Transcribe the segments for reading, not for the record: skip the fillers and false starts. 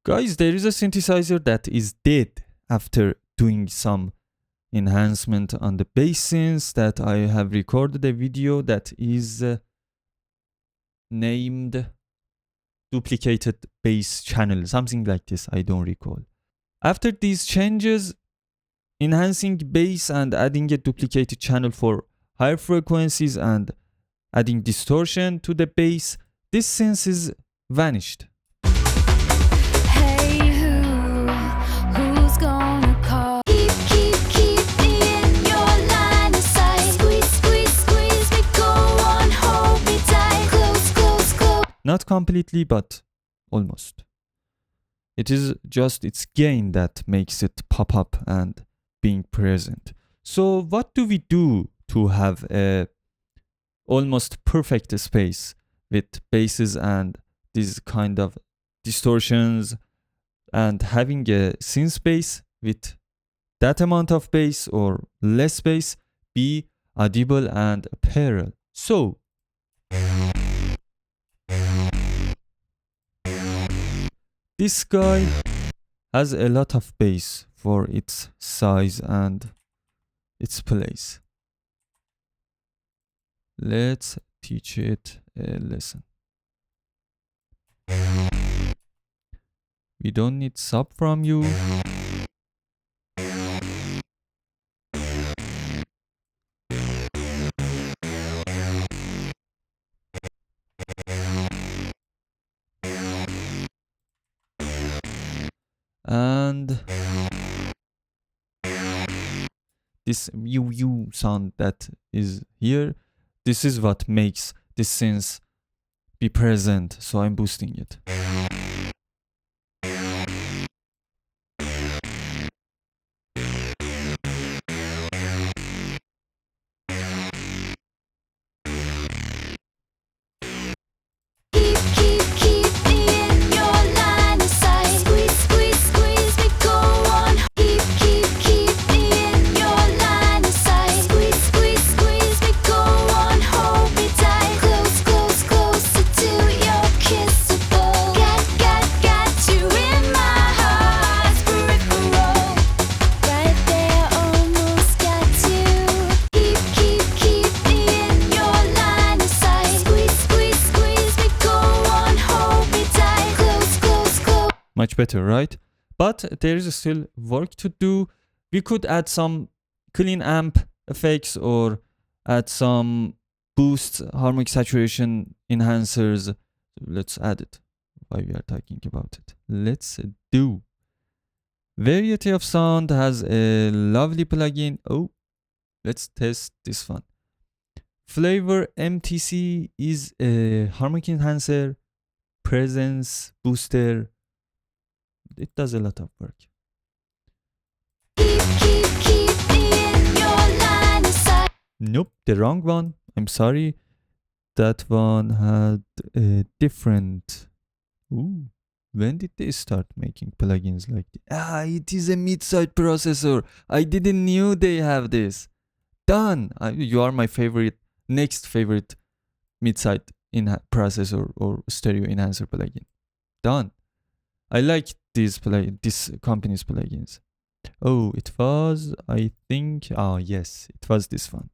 Guys, there is a synthesizer that is dead after doing some enhancement on the bass synths that I have recorded a video that is named duplicated bass channel, something like this, I don't recall. After these changes, enhancing bass and adding a duplicated channel for higher frequencies and adding distortion to the bass, this synth is vanished. Hey, who's gonna call? Keep me in your line of sight. Squeeze me, go on, hold me tight. Close. Not completely, but almost. It is just its gain that makes it pop up and being present. So what do we do to have a almost perfect space with basses and these kind of distortions, and having a synth bass with that amount of bass or less bass be audible and apparel? So this guy has a lot of bass for its size and its place. Let's teach it a lesson. We don't need sub from you. And this you sound that is here, this is what makes this synth be present, so I'm boosting it. Keep me in your line of sight. Squeeze me, go on. Keep me in your line of sight. Squeeze me, go on, hold me tight. Closer to your kissable. Got you in my heart's peripheral. Right there, almost got you. Keep me in your line of sight. Squeeze me, go on, hold me tight. Close. Much better, right? But there is still work to do. We could add some clean amp effects or add some boost, harmonic saturation enhancers. Let's add it while we are talking about it. Let's do. Variety of Sound has a lovely plugin. Oh, let's test this one. Flavor MTC is a harmonic enhancer, presence booster. It does a lot of work. Keep me in your line of sight. Nope, the wrong one. I'm sorry. That one had a different. Ooh, when did they start making plugins like this? It is a mid-side processor. I didn't knew they have this. Done. You are my next favorite mid-side processor or stereo enhancer plugin. Done. I like this company's plugins. Oh, it was, I think, yes, it was this one.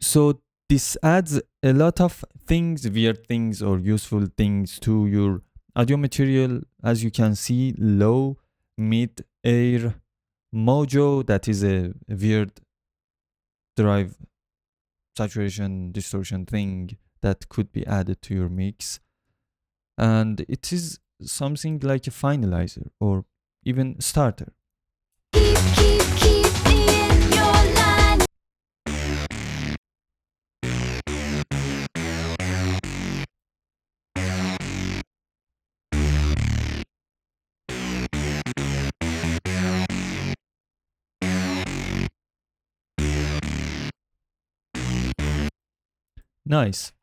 So this adds a lot of things, weird things or useful things to your audio material. As you can see, low, mid, air, mojo, that is a weird drive saturation distortion thing that could be added to your mix. And it is something like a finalizer or even starter. Keep me in your line. Nice.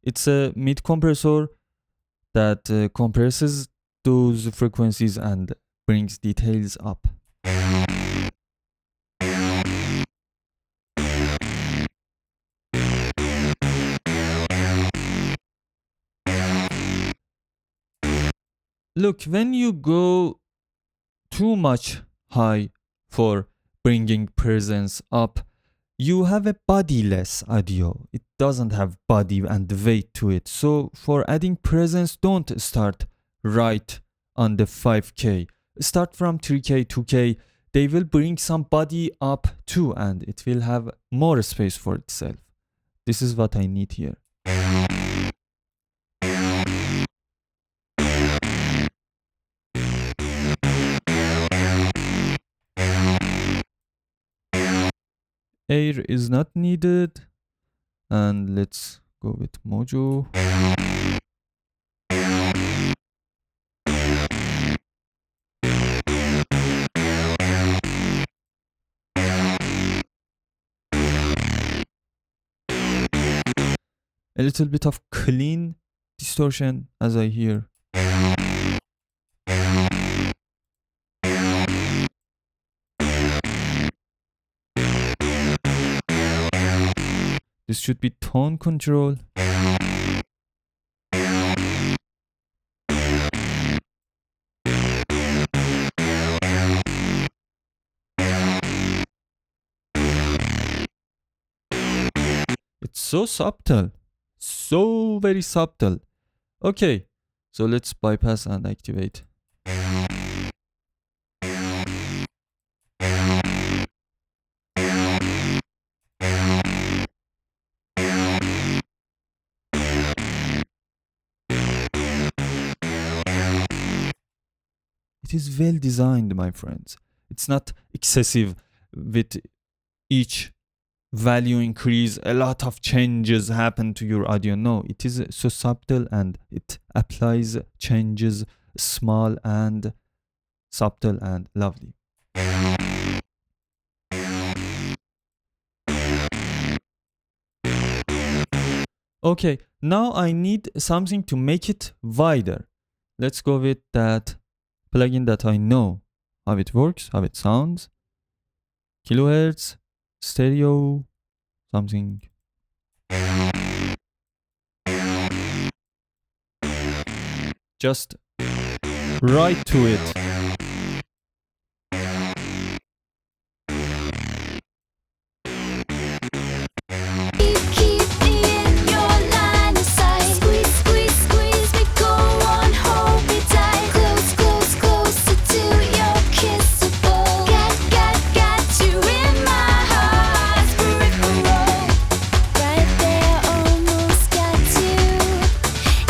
It's a mid compressor that compresses those frequencies and brings details up. Look, when you go too much high for bringing presence up, you have a bodiless audio. It doesn't have body and weight to it. So for adding presence, don't start right on the 5K. Start from 3K, 2K. They will bring some body up too, and it will have more space for itself. This is what I need here. Air is not needed. And let's go with Mojo. A little bit of clean distortion as I hear. This should be tone control. It's so subtle. So very subtle. Okay, so let's bypass and activate. It is well designed, my friends. It's not excessive with each value increase. A lot of changes happen to your audio. No, it is so subtle and it applies changes small and subtle and lovely. Okay, now I need something to make it wider. Let's go with that plugin that I know how it works, how it sounds. Kilohertz, stereo, something. Just right to it. Keep me in your line of sight. Squeeze, squeeze, squeeze me, go on, hold me tight. Close, close, closer to your kissable. Got you in my heart's peripheral. Right there, almost got you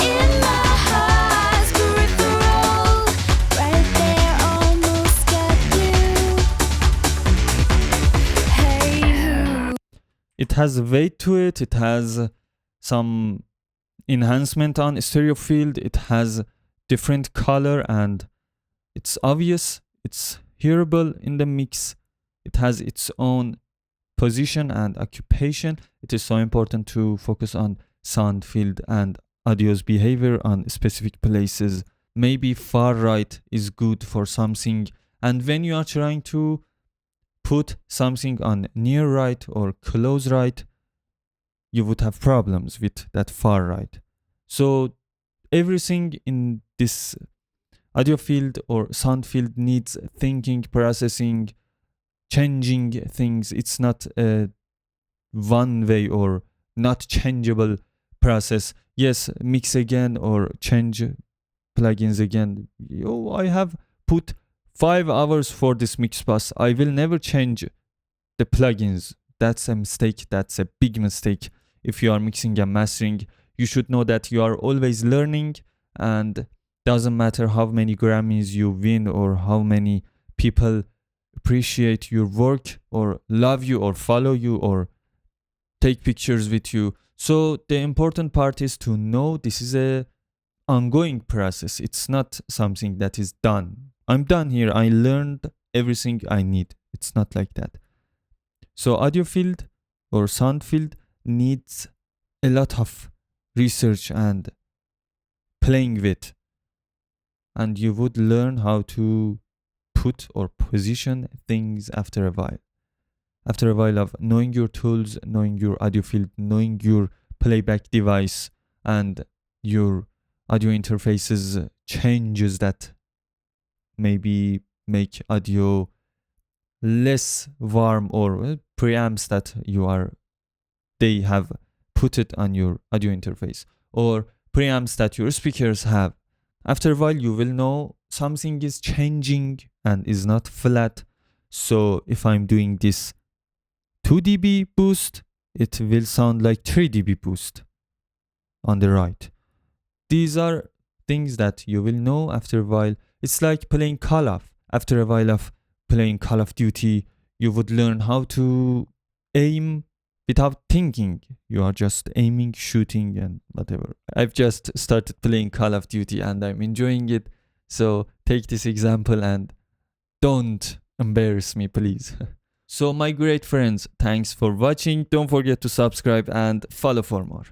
in my heart's peripheral. Right there, almost got you. Hey, It has weight to it. It has some enhancement on stereo field. It has different color and it's obvious. It's hearable in the mix. It has its own position and occupation. It is so important to focus on sound field and audio's behavior on specific places. Maybe far right is good for something. And when you are trying to put something on near right or close right, you would have problems with that far right. So everything in this audio field or sound field needs thinking, processing, changing things. It's not a one way or not changeable process. Yes, mix again or change plugins again. Oh, I have put 5 hours for this mix bus. I will never change the plugins. That's a mistake. That's a big mistake. If you are mixing and mastering, you should know that you are always learning and doesn't matter how many Grammys you win or how many people appreciate your work or love you or follow you or take pictures with you. So the important part is to know this is a ongoing process. It's not something that is done. I'm done here. I learned everything I need. It's not like that. So audio field or sound field needs a lot of research and playing with. And you would learn how to put or position things after a while. After a while of knowing your tools, knowing your audio field, knowing your playback device and your audio interfaces changes that maybe make audio less warm, or preamps that they have put it on your audio interface, or preamps that your speakers have. After a while, you will know something is changing and is not flat. So if I'm doing this 2 dB boost, it will sound like 3 dB boost on the right. These are things that you will know after a while. It's like playing Call of. After a while of playing Call of Duty, you would learn how to aim without thinking. You are just aiming, shooting, and whatever. I've just started playing Call of Duty and I'm enjoying it. So take this example and don't embarrass me, please. So my great friends, thanks for watching. Don't forget to subscribe and follow for more.